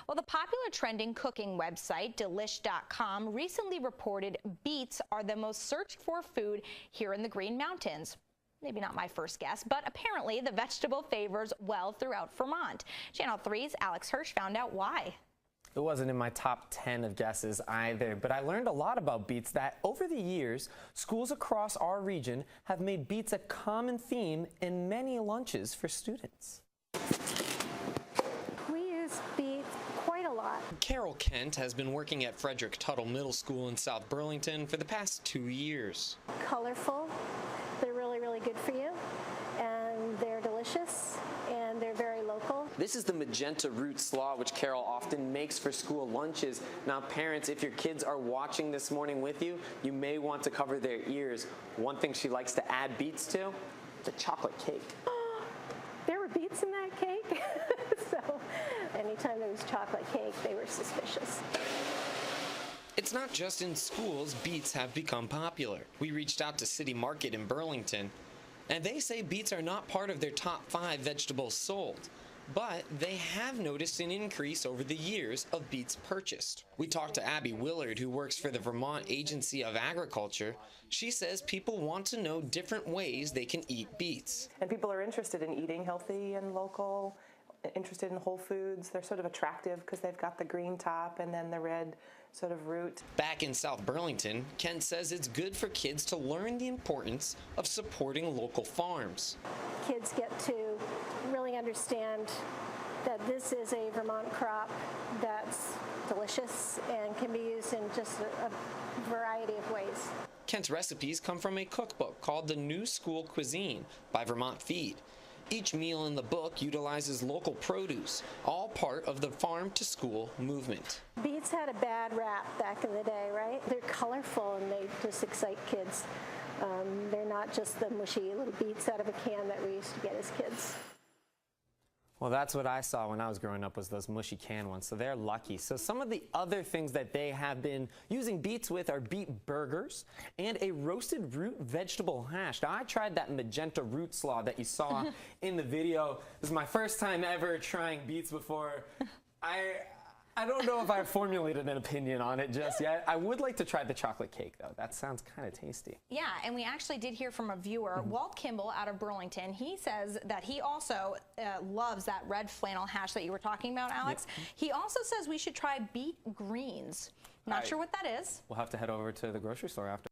Well, the popular trending cooking website, Delish.com, recently reported beets are the most searched for food here in the Green Mountains. Maybe not my first guess, but apparently the vegetable favors well throughout Vermont. Channel 3's Alex Hirsch found out why. It wasn't in my top 10 of guesses either, but I learned a lot about beets that over the years, schools across our region have made beets a common theme in many lunches for students. We use beets quite a lot. Carol Kent has been working at Frederick Tuttle Middle School in South Burlington for the past 2 years. Colorful, they're really good for you, and they're delicious, and they're very local. This is the magenta root slaw, which Carol often makes for school lunches. Now, parents, if your kids are watching this morning with you, you may want to cover their ears. One thing she likes to add beets to, the chocolate cake. There were beets in that cake, so anytime there was chocolate cake, they were suspicious. It's not just in schools beets have become popular. We reached out to City Market in Burlington, and they say beets are not part of their top 5 vegetables sold. But they have noticed an increase over the years of beets purchased. We talked to Abby Willard, who works for the Vermont Agency of Agriculture. She says people want to know different ways they can eat beets. And people are interested in eating healthy and local, interested in whole foods. They're sort of attractive because they've got the green top and then the red sort of root. Back in South Burlington, Ken says it's good for kids to learn the importance of supporting local farms. Kids get to really understand that this is a Vermont crop that's delicious and can be used in just a variety of ways. Kent's recipes come from a cookbook called The New School Cuisine by Vermont Feed. Each meal in the book utilizes local produce, all part of the farm-to-school movement. Beets had a bad rap back in the day, right? They're colorful and they just excite kids. They're not just the mushy little beets out of a can that we used to get as kids. Well, that's what I saw when I was growing up, was those mushy can ones, so they're lucky. So some of the other things that they have been using beets with are beet burgers and a roasted root vegetable hash. Now, I tried that magenta root slaw that you saw in the video. This is my first time ever trying beets before. I don't know if I've formulated an opinion on it just yet. I would like to try the chocolate cake, though. That sounds kind of tasty. Yeah, and we actually did hear from a viewer, Walt Kimball out of Burlington. He says that he also loves that red flannel hash that you were talking about, Alex. Yep. He also says we should try beet greens. Not sure what that is. We'll have to head over to the grocery store after.